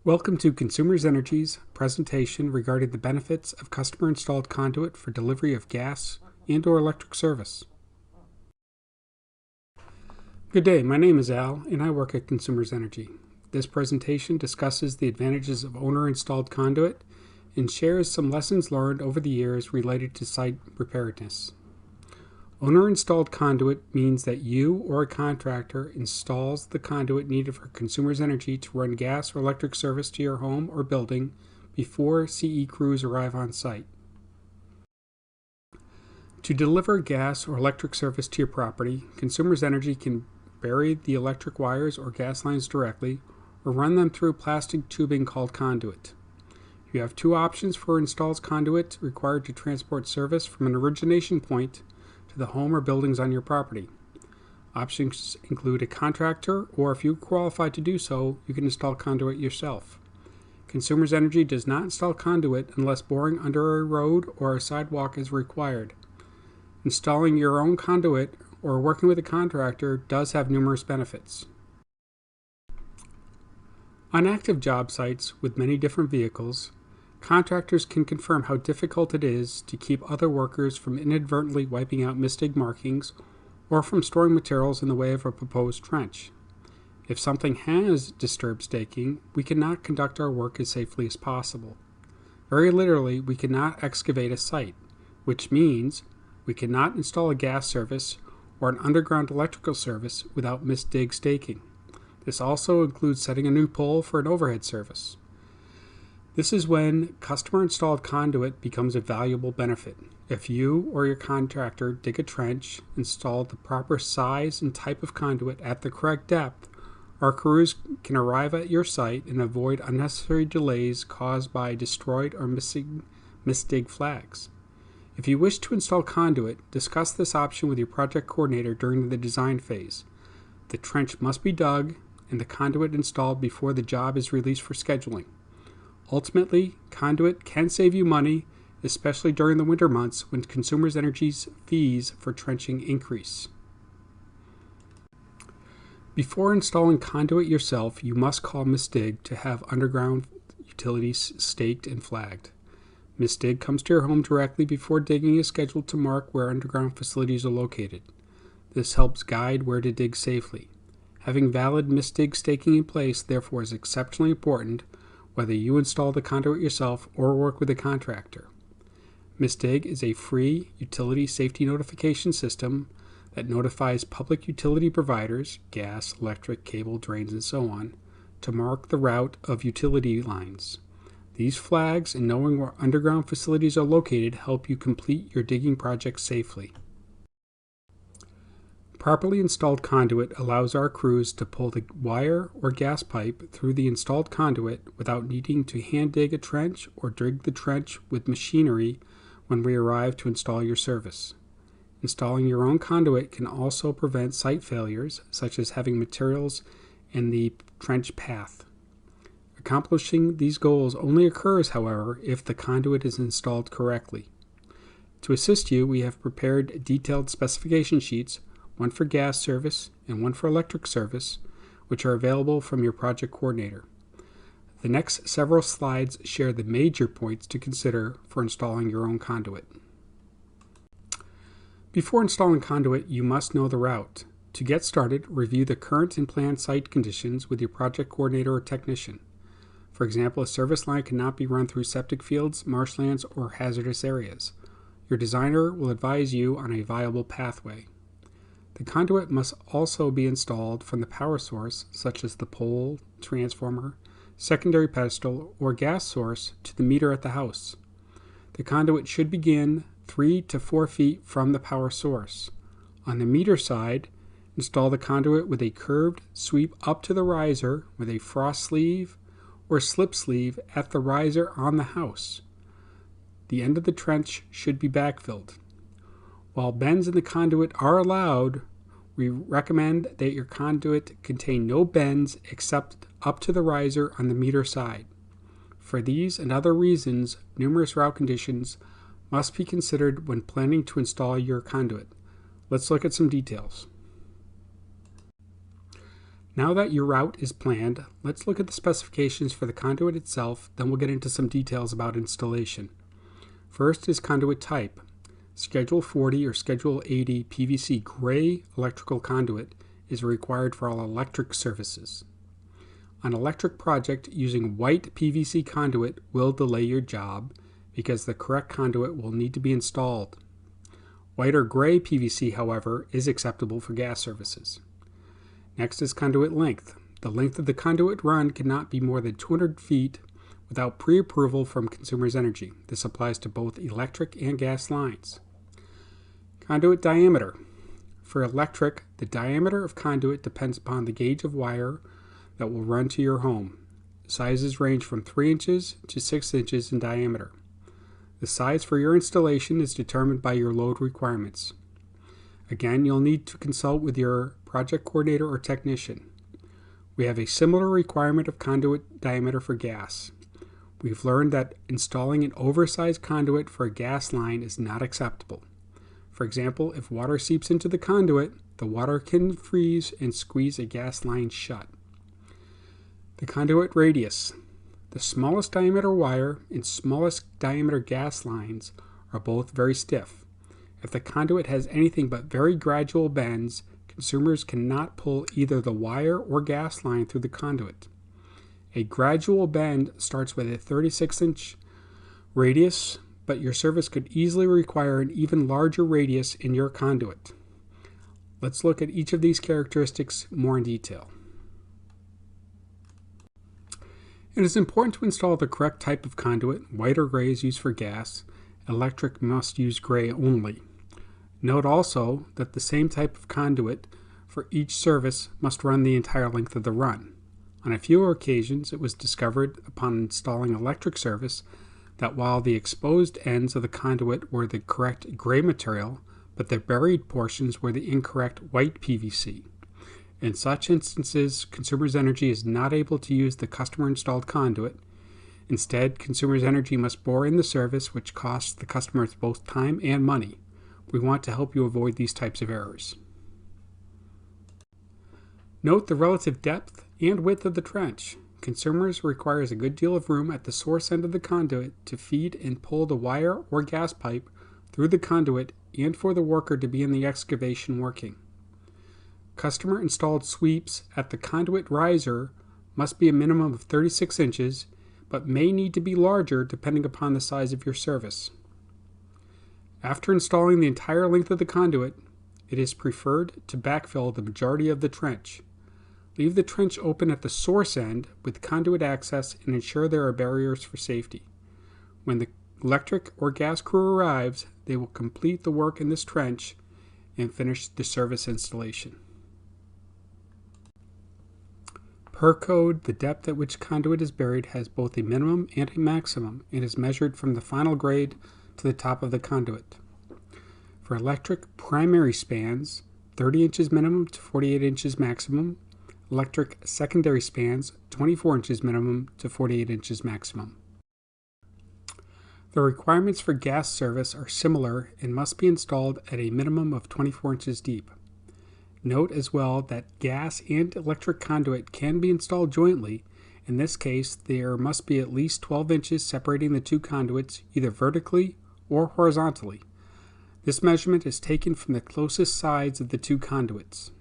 Welcome to Consumers Energy's presentation regarding the benefits of customer-installed conduit for delivery of gas and/or electric service. Good day, my name is Al, and I work at Consumers Energy. This presentation discusses the advantages of owner-installed conduit and shares some lessons learned over the years related to site preparedness. Owner-installed conduit means that you or a contractor installs the conduit needed for Consumers Energy to run gas or electric service to your home or building before CE crews arrive on site. To deliver gas or electric service to your property, Consumers Energy can bury the electric wires or gas lines directly or run them through plastic tubing called conduit. You have two options for installed conduit required to transport service from an origination point to the home or buildings on your property. Options include a contractor, or if you qualify to do so, you can install conduit yourself. Consumers Energy does not install conduit unless boring under a road or a sidewalk is required. Installing your own conduit or working with a contractor does have numerous benefits. On active job sites with many different vehicles, contractors can confirm how difficult it is to keep other workers from inadvertently wiping out Misdig markings or from storing materials in the way of a proposed trench. If something has disturbed staking, we cannot conduct our work as safely as possible. Very literally, we cannot excavate a site, which means we cannot install a gas service or an underground electrical service without Misdig staking. This also includes setting a new pole for an overhead service. This is when customer-installed conduit becomes a valuable benefit. If you or your contractor dig a trench, install the proper size and type of conduit at the correct depth, our crews can arrive at your site and avoid unnecessary delays caused by destroyed or missing Misdig flags. If you wish to install conduit, discuss this option with your project coordinator during the design phase. The trench must be dug and the conduit installed before the job is released for scheduling. Ultimately, conduit can save you money, especially during the winter months when Consumers Energy's fees for trenching increase. Before installing conduit yourself, you must call Misdig to have underground utilities staked and flagged. Misdig comes to your home directly before digging is scheduled to mark where underground facilities are located. This helps guide where to dig safely. Having valid Misdig staking in place, therefore, is exceptionally important whether you install the conduit yourself or work with a contractor. Misdig is a free utility safety notification system that notifies public utility providers, gas, electric, cable, drains, and so on, to mark the route of utility lines. These flags and knowing where underground facilities are located help you complete your digging project safely. Properly installed conduit allows our crews to pull the wire or gas pipe through the installed conduit without needing to hand dig a trench or dig the trench with machinery when we arrive to install your service. Installing your own conduit can also prevent site failures, such as having materials in the trench path. Accomplishing these goals only occurs, however, if the conduit is installed correctly. To assist you, we have prepared detailed specification sheets, one for gas service and one for electric service, which are available from your project coordinator. The next several slides share the major points to consider for installing your own conduit. Before installing conduit, you must know the route. To get started, review the current and planned site conditions with your project coordinator or technician. For example, a service line cannot be run through septic fields, marshlands, or hazardous areas. Your designer will advise you on a viable pathway. The conduit must also be installed from the power source, such as the pole, transformer, secondary pedestal, or gas source, to the meter at the house. The conduit should begin 3 to 4 feet from the power source. On the meter side, install the conduit with a curved sweep up to the riser with a frost sleeve or slip sleeve at the riser on the house. The end of the trench should be backfilled. While bends in the conduit are allowed, we recommend that your conduit contain no bends except up to the riser on the meter side. For these and other reasons, numerous route conditions must be considered when planning to install your conduit. Let's look at some details. Now that your route is planned, let's look at the specifications for the conduit itself, then we'll get into some details about installation. First is conduit type. Schedule 40 or Schedule 80 PVC gray electrical conduit is required for all electric services. An electric project using white PVC conduit will delay your job because the correct conduit will need to be installed. White or gray PVC, however, is acceptable for gas services. Next is conduit length. The length of the conduit run cannot be more than 200 feet without pre-approval from Consumers Energy. This applies to both electric and gas lines. Conduit diameter. For electric, the diameter of conduit depends upon the gauge of wire that will run to your home. Sizes range from 3 inches to 6 inches in diameter. The size for your installation is determined by your load requirements. Again, you'll need to consult with your project coordinator or technician. We have a similar requirement of conduit diameter for gas. We've learned that installing an oversized conduit for a gas line is not acceptable. For example, if water seeps into the conduit, the water can freeze and squeeze a gas line shut. The conduit radius. The smallest diameter wire and smallest diameter gas lines are both very stiff. If the conduit has anything but very gradual bends, consumers cannot pull either the wire or gas line through the conduit. A gradual bend starts with a 36-inch radius, but your service could easily require an even larger radius in your conduit. Let's look at each of these characteristics more in detail. It is important to install the correct type of conduit. White or gray is used for gas. Electric must use gray only. Note also that the same type of conduit for each service must run the entire length of the run. On a few occasions, it was discovered upon installing electric service that while the exposed ends of the conduit were the correct gray material, but the buried portions were the incorrect white PVC. In such instances, Consumers Energy is not able to use the customer-installed conduit. Instead, Consumers Energy must bore in the service, which costs the customers both time and money. We want to help you avoid these types of errors. Note the relative depth and width of the trench. Consumers requires a good deal of room at the source end of the conduit to feed and pull the wire or gas pipe through the conduit and for the worker to be in the excavation working. Customer installed sweeps at the conduit riser must be a minimum of 36 inches, but may need to be larger depending upon the size of your service. After installing the entire length of the conduit, it is preferred to backfill the majority of the trench. Leave the trench open at the source end with conduit access and ensure there are barriers for safety. When the electric or gas crew arrives, they will complete the work in this trench and finish the service installation. Per code, the depth at which conduit is buried has both a minimum and a maximum and is measured from the final grade to the top of the conduit. For electric primary spans, 30 inches minimum to 48 inches maximum. Electric secondary spans, 24 inches minimum to 48 inches maximum. The requirements for gas service are similar and must be installed at a minimum of 24 inches deep. Note as well that gas and electric conduit can be installed jointly. In this case, there must be at least 12 inches separating the two conduits, either vertically or horizontally. This measurement is taken from the closest sides of the two conduits.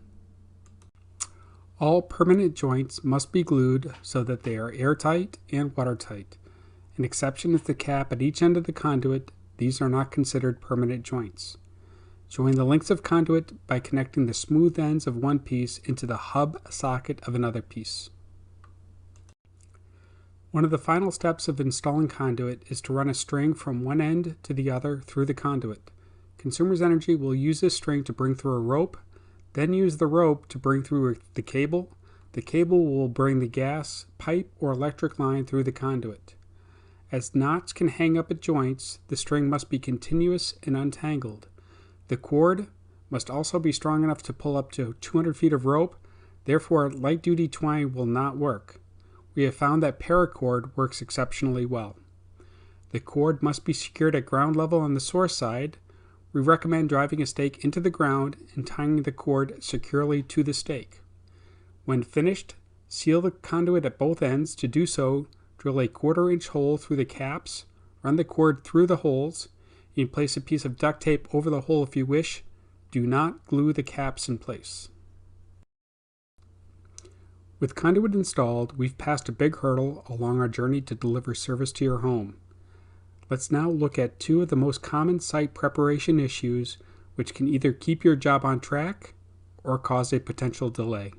All permanent joints must be glued so that they are airtight and watertight. An exception is the cap at each end of the conduit. These are not considered permanent joints. Join the lengths of conduit by connecting the smooth ends of one piece into the hub socket of another piece. One of the final steps of installing conduit is to run a string from one end to the other through the conduit. Consumers Energy will use this string to bring through a rope, then use the rope to bring through the cable. The cable will bring the gas, pipe, or electric line through the conduit. As knots can hang up at joints, the string must be continuous and untangled. The cord must also be strong enough to pull up to 200 feet of rope, therefore light-duty twine will not work. We have found that paracord works exceptionally well. The cord must be secured at ground level on the source side. We recommend driving a stake into the ground and tying the cord securely to the stake. When finished, seal the conduit at both ends. To do so, drill a 1/4-inch hole through the caps, run the cord through the holes, and place a piece of duct tape over the hole if you wish. Do not glue the caps in place. With conduit installed, we've passed a big hurdle along our journey to deliver service to your home. Let's now look at 2 of the most common site preparation issues which can either keep your job on track or cause a potential delay.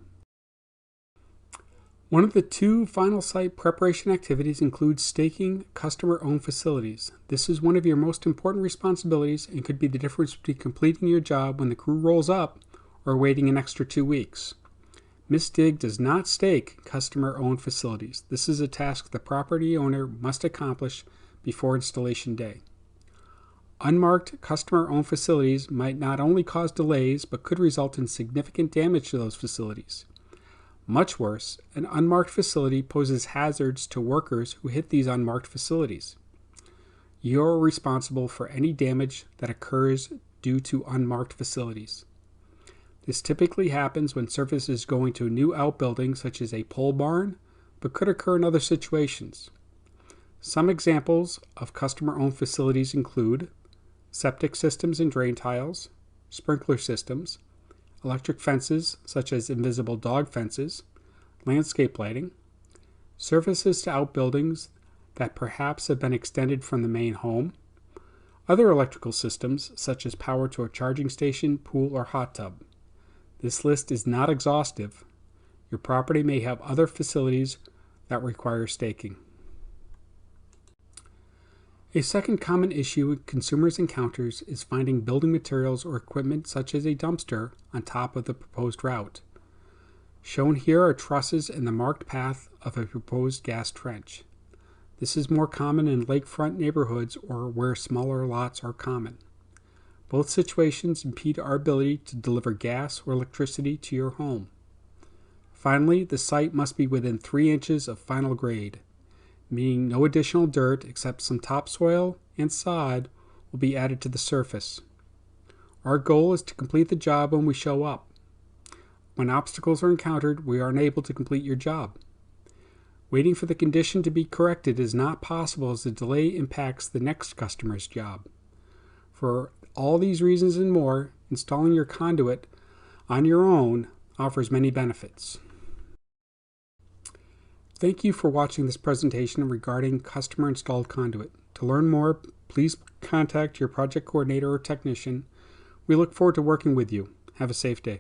One of the 2 final site preparation activities includes staking customer-owned facilities. This is one of your most important responsibilities and could be the difference between completing your job when the crew rolls up or waiting an extra 2 weeks. Misdig does not stake customer-owned facilities. This is a task the property owner must accomplish before installation day. Unmarked customer-owned facilities might not only cause delays, but could result in significant damage to those facilities. Much worse, an unmarked facility poses hazards to workers who hit these unmarked facilities. You're responsible for any damage that occurs due to unmarked facilities. This typically happens when service is going to a new outbuilding such as a pole barn, but could occur in other situations. Some examples of customer-owned facilities include septic systems and drain tiles, sprinkler systems, electric fences such as invisible dog fences, landscape lighting, services to outbuildings that perhaps have been extended from the main home, other electrical systems such as power to a charging station, pool, or hot tub. This list is not exhaustive. Your property may have other facilities that require staking. A second common issue consumers encounter is finding building materials or equipment such as a dumpster on top of the proposed route. Shown here are trusses in the marked path of a proposed gas trench. This is more common in lakefront neighborhoods or where smaller lots are common. Both situations impede our ability to deliver gas or electricity to your home. Finally, the site must be within 3 inches of final grade, meaning no additional dirt except some topsoil and sod will be added to the surface. Our goal is to complete the job when we show up. When obstacles are encountered, we are unable to complete your job. Waiting for the condition to be corrected is not possible as the delay impacts the next customer's job. For all these reasons and more, installing your conduit on your own offers many benefits. Thank you for watching this presentation regarding customer-installed conduit. To learn more, please contact your project coordinator or technician. We look forward to working with you. Have a safe day.